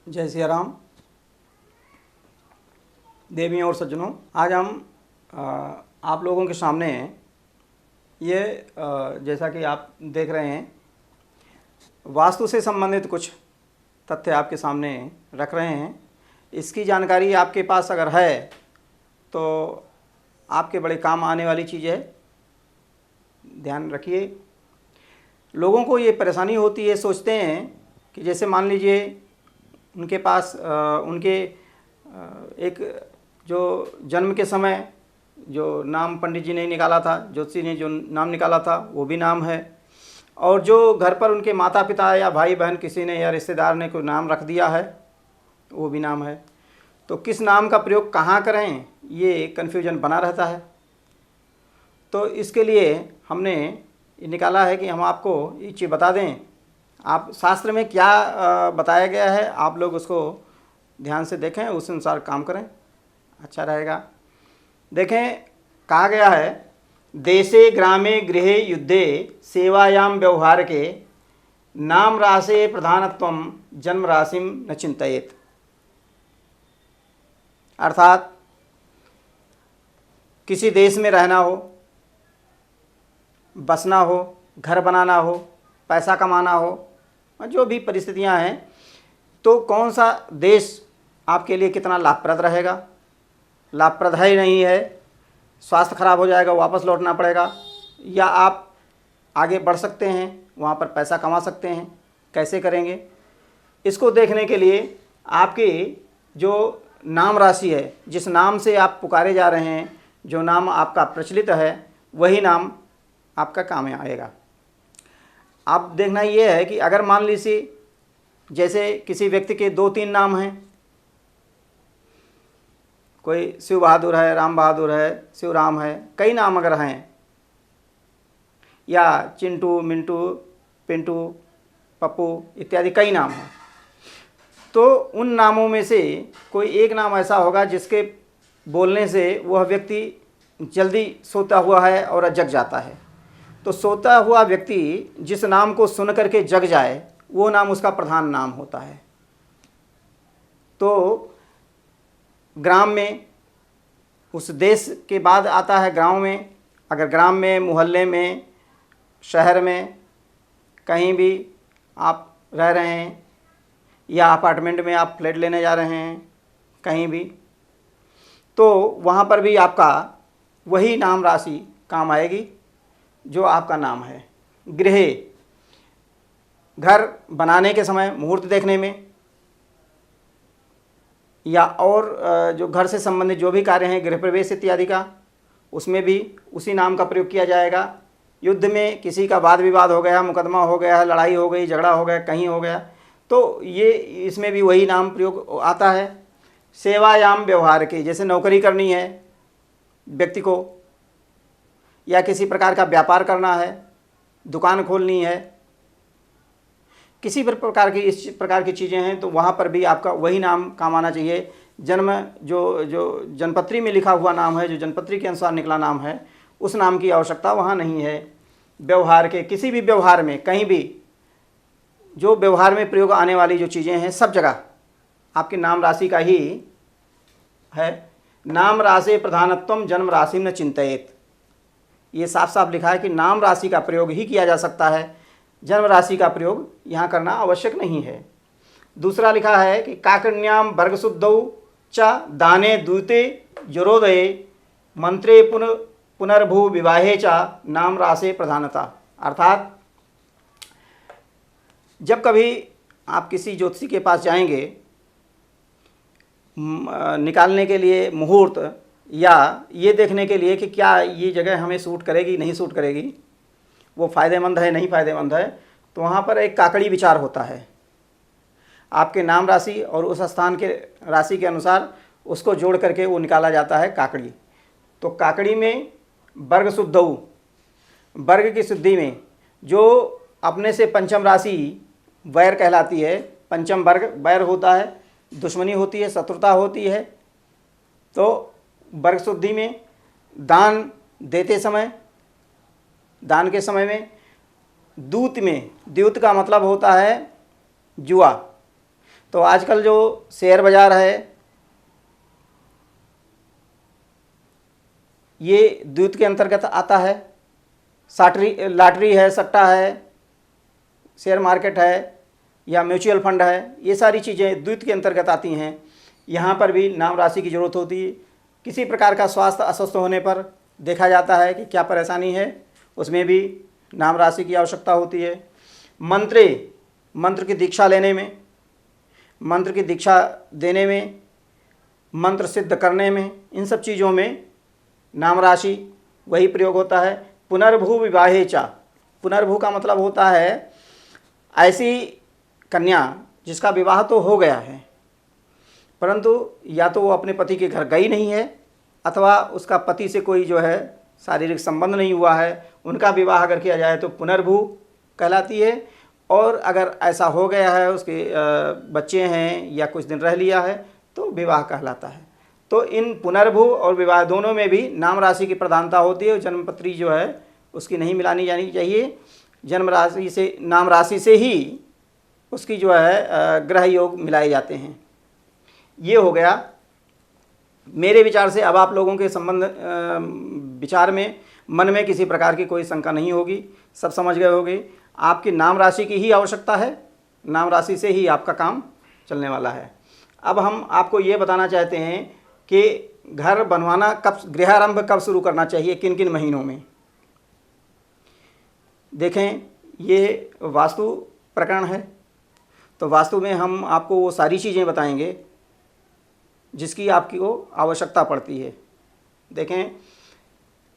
जय सिया राम। देवियों और सज्जनों, आज हम आप लोगों के सामने ये जैसा कि आप देख रहे हैं, वास्तु से संबंधित कुछ तथ्य आपके सामने रख रहे हैं। इसकी जानकारी आपके पास अगर है तो आपके बड़े काम आने वाली चीज़ है। ध्यान रखिए। लोगों को ये परेशानी होती है, सोचते हैं कि जैसे मान लीजिए उनके पास उनके एक जो जन्म के समय जो नाम पंडित जी ने निकाला था, ज्योतिषी ने जो नाम निकाला था वो भी नाम है, और जो घर पर उनके माता पिता या भाई बहन किसी ने या रिश्तेदार ने कोई नाम रख दिया है वो भी नाम है। तो किस नाम का प्रयोग कहाँ करें, ये कन्फ्यूजन बना रहता है। तो इसके लिए हमने ये निकाला है कि हम आपको ये चीज़ बता दें। आप शास्त्र में क्या बताया गया है, आप लोग उसको ध्यान से देखें, उस अनुसार काम करें, अच्छा रहेगा। देखें, कहा गया है, देशे ग्रामे गृहे युद्धे सेवायाम व्यवहार के नाम राशे प्रधानत्वम जन्म राशिम न चिंतयेत। अर्थात किसी देश में रहना हो, बसना हो, घर बनाना हो, पैसा कमाना हो, जो भी परिस्थितियां हैं, तो कौन सा देश आपके लिए कितना लाभप्रद रहेगा, लाभप्रद है नहीं है, स्वास्थ्य खराब हो जाएगा, वापस लौटना पड़ेगा, या आप आगे बढ़ सकते हैं, वहाँ पर पैसा कमा सकते हैं, कैसे करेंगे, इसको देखने के लिए आपकी जो नाम राशि है, जिस नाम से आप पुकारे जा रहे हैं, जो नाम आपका प्रचलित है, वही नाम आपका काम में आएगा। आप देखना ये है कि अगर मान लीजिए जैसे किसी व्यक्ति के 2-3 नाम हैं, कोई शिव बहादुर है, राम बहादुर है, शिवराम है, कई नाम अगर हैं, या चिंटू, मिंटू, पिंटू, पप्पू इत्यादि कई नाम हैं, तो उन नामों में से कोई एक नाम ऐसा होगा जिसके बोलने से वह व्यक्ति जल्दी सोता हुआ है और जग जाता है। तो सोता हुआ व्यक्ति जिस नाम को सुन करके जग जाए वो नाम उसका प्रधान नाम होता है। तो ग्राम में, उस देश के बाद आता है गांव में। अगर ग्राम में, मोहल्ले में, शहर में कहीं भी आप रह रहे हैं, या अपार्टमेंट में आप फ्लैट लेने जा रहे हैं, कहीं भी, तो वहाँ पर भी आपका वही नाम राशि काम आएगी जो आपका नाम है। गृह, घर बनाने के समय मुहूर्त देखने में, या और जो घर से संबंधित जो भी कार्य हैं, गृह प्रवेश इत्यादि का, उसमें भी उसी नाम का प्रयोग किया जाएगा। युद्ध में किसी का वाद विवाद हो गया, मुकदमा हो गया, लड़ाई हो गई, झगड़ा हो गया, कहीं हो गया, तो ये इसमें भी वही नाम प्रयोग आता है। सेवायाम व्यवहार के, जैसे नौकरी करनी है व्यक्ति को, या किसी प्रकार का व्यापार करना है, दुकान खोलनी है, किसी भी प्रकार की इस प्रकार की चीज़ें हैं, तो वहाँ पर भी आपका वही नाम काम आना चाहिए। जन्म जो जन्मपत्री में लिखा हुआ नाम है, जो जन्मपत्री के अनुसार निकला नाम है, उस नाम की आवश्यकता वहाँ नहीं है। व्यवहार के, किसी भी व्यवहार में, कहीं भी जो व्यवहार में प्रयोग आने वाली जो चीज़ें हैं, सब जगह आपके नाम राशि का ही है। नाम राशि प्रधानत्वम जन्म राशि न चिंतयेत। ये साफ साफ लिखा है कि नाम राशि का प्रयोग ही किया जा सकता है, जन्म राशि का प्रयोग यहाँ करना आवश्यक नहीं है। दूसरा लिखा है कि काकण्याम वर्ग शुद्धौ च दाने द्यूते जरोदये मंत्रे पुनर्भू विवाहे च नाम राशि प्रधानता। अर्थात जब कभी आप किसी ज्योतिषी के पास जाएंगे निकालने के लिए मुहूर्त, या ये देखने के लिए कि क्या ये जगह हमें सूट करेगी नहीं सूट करेगी, वो फ़ायदेमंद है नहीं फ़ायदेमंद है, तो वहाँ पर एक काकड़ी विचार होता है। आपके नाम राशि और उस स्थान के राशि के अनुसार उसको जोड़ करके वो निकाला जाता है काकड़ी। तो काकड़ी में वर्ग शुद्धौ, वर्ग की शुद्धि में जो अपने से पंचम राशि वैर कहलाती है, पंचम वर्ग वैर होता है, दुश्मनी होती है, शत्रुता होती है। तो वर्ग शुद्धि में दान देते समय, दान के समय में, दूत में, द्यूत का मतलब होता है जुआ, तो आजकल जो शेयर बाज़ार है ये द्वित के अंतर्गत आता है। लॉटरी है, सट्टा है, शेयर मार्केट है या म्यूचुअल फंड है, ये सारी चीज़ें द्वित के अंतर्गत आती हैं। यहाँ पर भी नाम राशि की ज़रूरत होती है। किसी प्रकार का स्वास्थ्य अस्वस्थ होने पर देखा जाता है कि क्या परेशानी है, उसमें भी नाम राशि की आवश्यकता होती है। मंत्र की दीक्षा लेने में, मंत्र की दीक्षा देने में, मंत्र सिद्ध करने में, इन सब चीज़ों में नाम राशि वही प्रयोग होता है। पुनर्भू विवाहे चा, पुनर्भू का मतलब होता है ऐसी कन्या जिसका विवाह तो हो गया है परंतु या तो वो अपने पति के घर गई नहीं है अथवा उसका पति से कोई जो है शारीरिक संबंध नहीं हुआ है, उनका विवाह अगर किया जाए तो पुनर्भू कहलाती है। और अगर ऐसा हो गया है, उसके बच्चे हैं या कुछ दिन रह लिया है तो विवाह कहलाता है। तो इन पुनर्भू और विवाह दोनों में भी नाम राशि की प्रधानता होती है और जन्मपत्री जो है उसकी नहीं मिलानी जानी चाहिए। जन्म राशि से, नाम राशि से ही उसकी जो है ग्रह योग मिलाए जाते हैं। ये हो गया मेरे विचार से। अब आप लोगों के संबंध विचार में, मन में किसी प्रकार की कोई शंका नहीं होगी, सब समझ गए होंगे। आपकी नाम राशि की ही आवश्यकता है, नाम राशि से ही आपका काम चलने वाला है। अब हम आपको ये बताना चाहते हैं कि घर बनवाना कब, गृहारंभ कब शुरू करना चाहिए, किन किन महीनों में। देखें, ये वास्तु प्रकरण है तो वास्तु में हम आपको वो सारी चीज़ें बताएंगे जिसकी आपकी को आवश्यकता पड़ती है। देखें,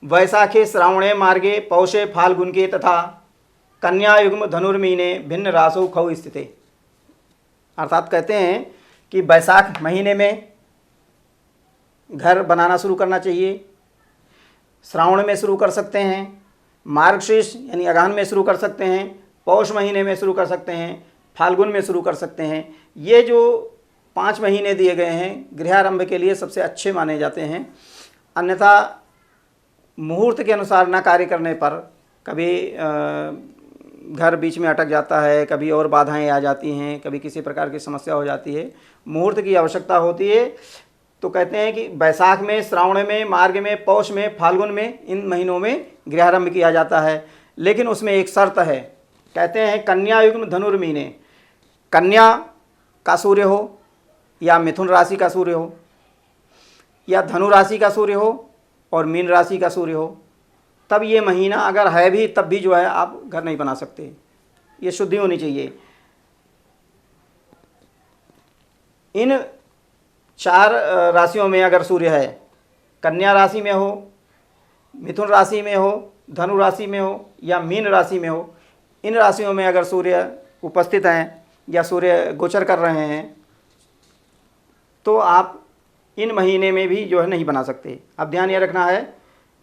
वैशाखे श्रावणे मार्गे पौषे फाल्गुन के तथा कन्या युग्म धनुर्मीने भिन्न रासो खौ स्थिते। अर्थात कहते हैं कि वैशाख महीने में घर बनाना शुरू करना चाहिए, श्रावण में शुरू कर सकते हैं, मार्गशीर्ष यानी अगहन में शुरू कर सकते हैं, पौष महीने में शुरू कर सकते हैं, फाल्गुन में शुरू कर सकते हैं। ये जो 5 महीने दिए गए हैं गृहारंभ के लिए सबसे अच्छे माने जाते हैं। अन्यथा मुहूर्त के अनुसार न कार्य करने पर कभी घर बीच में अटक जाता है, कभी और बाधाएं आ जाती हैं, कभी किसी प्रकार की समस्या हो जाती है। मुहूर्त की आवश्यकता होती है। तो कहते हैं कि वैशाख में, श्रावण में, मार्ग में, पौष में, फाल्गुन में, इन महीनों में गृहारंभ किया जाता है। लेकिन उसमें एक शर्त है, कहते हैं कन्या युग्म धनुर्मीने। कन्या का सूर्य हो या मिथुन राशि का सूर्य हो या धनु राशि का सूर्य हो और मीन राशि का सूर्य हो, तब ये महीना अगर है भी तब भी जो है आप घर नहीं बना सकते। ये शुद्धि होनी चाहिए। इन 4 राशियों में अगर सूर्य है, कन्या राशि में हो, मिथुन राशि में हो, धनु राशि में हो या मीन राशि में हो, इन राशियों में अगर सूर्य उपस्थित हैं या सूर्य गोचर कर रहे हैं तो आप इन महीने में भी जो है नहीं बना सकते। अब ध्यान ये रखना है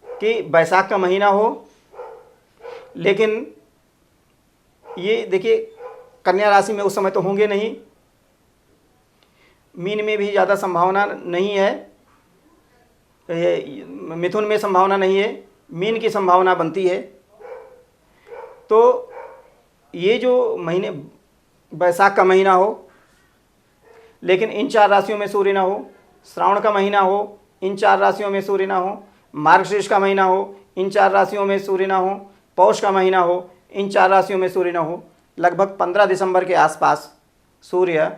कि वैशाख का महीना हो, लेकिन ये देखिए कन्या राशि में उस समय तो होंगे नहीं, मीन में भी ज़्यादा संभावना नहीं है, मिथुन में संभावना नहीं है, मीन की संभावना बनती है। तो ये जो महीने वैशाख का महीना हो लेकिन इन 4 राशियों में सूर्य ना हो, श्रावण का महीना हो, इन 4 राशियों में सूर्य ना हो, मार्गशीर्ष का महीना हो, इन 4 राशियों में सूर्य ना हो, पौष का महीना हो, इन 4 राशियों में सूर्य ना हो, लगभग 15 दिसंबर के आसपास सूर्य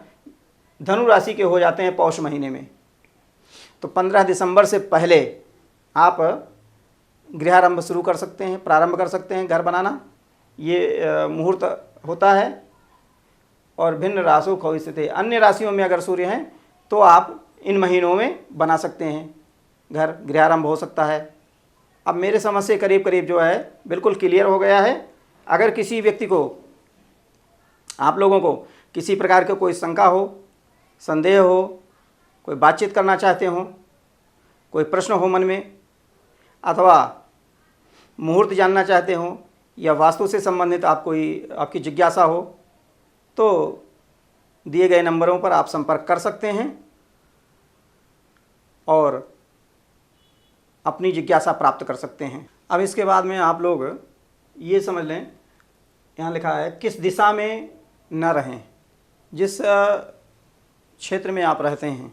धनु राशि के हो जाते हैं पौष महीने में। तो 15 दिसंबर से पहले आप गृहारंभ शुरू कर सकते हैं, प्रारंभ कर सकते हैं घर बनाना। ये मुहूर्त होता है। और भिन्न राशो खौ स्थिते, अन्य राशियों में अगर सूर्य हैं तो आप इन महीनों में बना सकते हैं, घर गृहारंभ हो सकता है। अब मेरे समझ से करीब करीब जो है बिल्कुल क्लियर हो गया है। अगर किसी व्यक्ति को, आप लोगों को किसी प्रकार का कोई शंका हो, संदेह हो, कोई बातचीत करना चाहते हो, कोई प्रश्न हो मन में, अथवा मुहूर्त जानना चाहते हो या वास्तु से संबंधित आपकी जिज्ञासा हो, तो दिए गए नंबरों पर आप संपर्क कर सकते हैं और अपनी जिज्ञासा प्राप्त कर सकते हैं। अब इसके बाद में आप लोग ये समझ लें, यहाँ लिखा है किस दिशा में न रहें। जिस क्षेत्र में आप रहते हैं,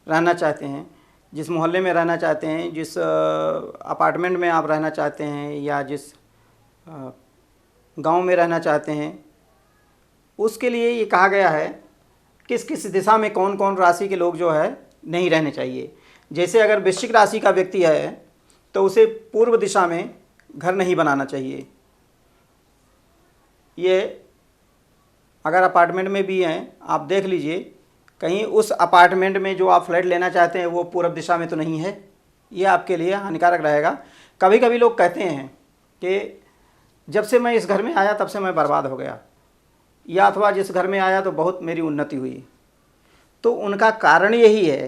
रहना चाहते हैं, जिस मोहल्ले में रहना चाहते हैं, जिस अपार्टमेंट में आप रहना चाहते हैं या जिस गांव में रहना चाहते हैं, उसके लिए ये कहा गया है किस किस दिशा में कौन कौन राशि के लोग जो है नहीं रहने चाहिए। जैसे अगर वृश्चिक राशि का व्यक्ति है तो उसे पूर्व दिशा में घर नहीं बनाना चाहिए। ये अगर अपार्टमेंट में भी हैं, आप देख लीजिए कहीं उस अपार्टमेंट में जो आप फ्लैट लेना चाहते हैं वो पूर्व दिशा में तो नहीं है, ये आपके लिए हानिकारक रहेगा। कभी कभी लोग कहते हैं कि जब से मैं इस घर में आया तब से मैं बर्बाद हो गया, या अथवा जिस घर में आया तो बहुत मेरी उन्नति हुई। तो उनका कारण यही है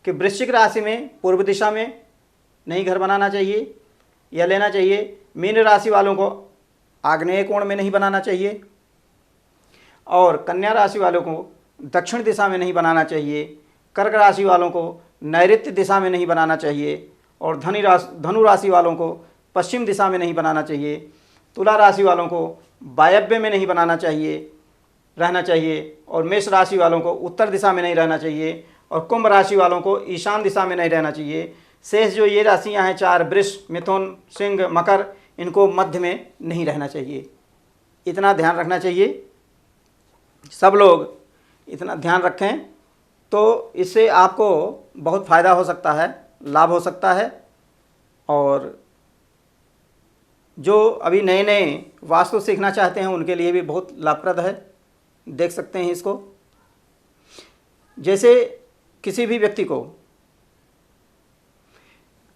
कि वृश्चिक राशि में पूर्व दिशा में नहीं घर बनाना चाहिए या लेना चाहिए। मीन राशि वालों को आग्नेय कोण में नहीं बनाना चाहिए, और कन्या राशि वालों को दक्षिण दिशा में नहीं बनाना चाहिए। कर्क राशि वालों को नैऋत्य दिशा में नहीं बनाना चाहिए, और धनु राशि वालों को पश्चिम दिशा में नहीं बनाना चाहिए। तुला राशि वालों को वायव्य में नहीं बनाना चाहिए, रहना चाहिए, और मेष राशि वालों को उत्तर दिशा में नहीं रहना चाहिए, और कुंभ राशि वालों को ईशान दिशा में नहीं रहना चाहिए। शेष जो ये राशियां हैं 4, वृष, मिथुन, सिंह, मकर, इनको मध्य में नहीं रहना चाहिए। इतना ध्यान रखना चाहिए, सब लोग इतना ध्यान रखें तो इससे आपको बहुत फ़ायदा हो सकता है, लाभ हो सकता है। और जो अभी नए नए वास्तु सीखना चाहते हैं उनके लिए भी बहुत लाभप्रद है, देख सकते हैं इसको। जैसे किसी भी व्यक्ति को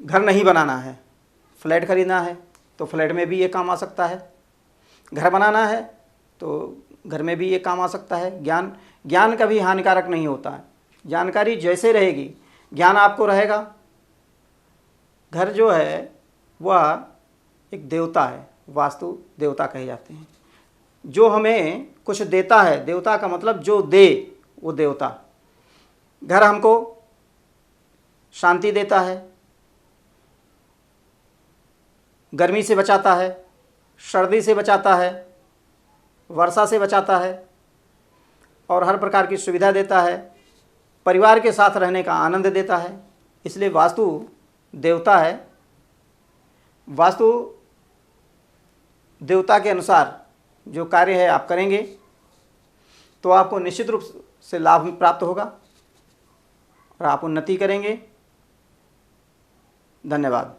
घर नहीं बनाना है, फ्लैट खरीदना है तो फ्लैट में भी ये काम आ सकता है। घर बनाना है तो घर में भी ये काम आ सकता है। ज्ञान कभी हानिकारक नहीं होता है, जानकारी जैसे रहेगी, ज्ञान आपको रहेगा। घर जो है वह एक देवता है, वास्तु देवता कहे जाते हैं, जो हमें कुछ देता है। देवता का मतलब जो दे वो देवता। घर हमको शांति देता है, गर्मी से बचाता है, सर्दी से बचाता है, वर्षा से बचाता है, और हर प्रकार की सुविधा देता है, परिवार के साथ रहने का आनंद देता है। इसलिए वास्तु देवता है। वास्तु देवता के अनुसार जो कार्य है आप करेंगे तो आपको निश्चित रूप से लाभ प्राप्त होगा और आप उन्नति करेंगे। धन्यवाद।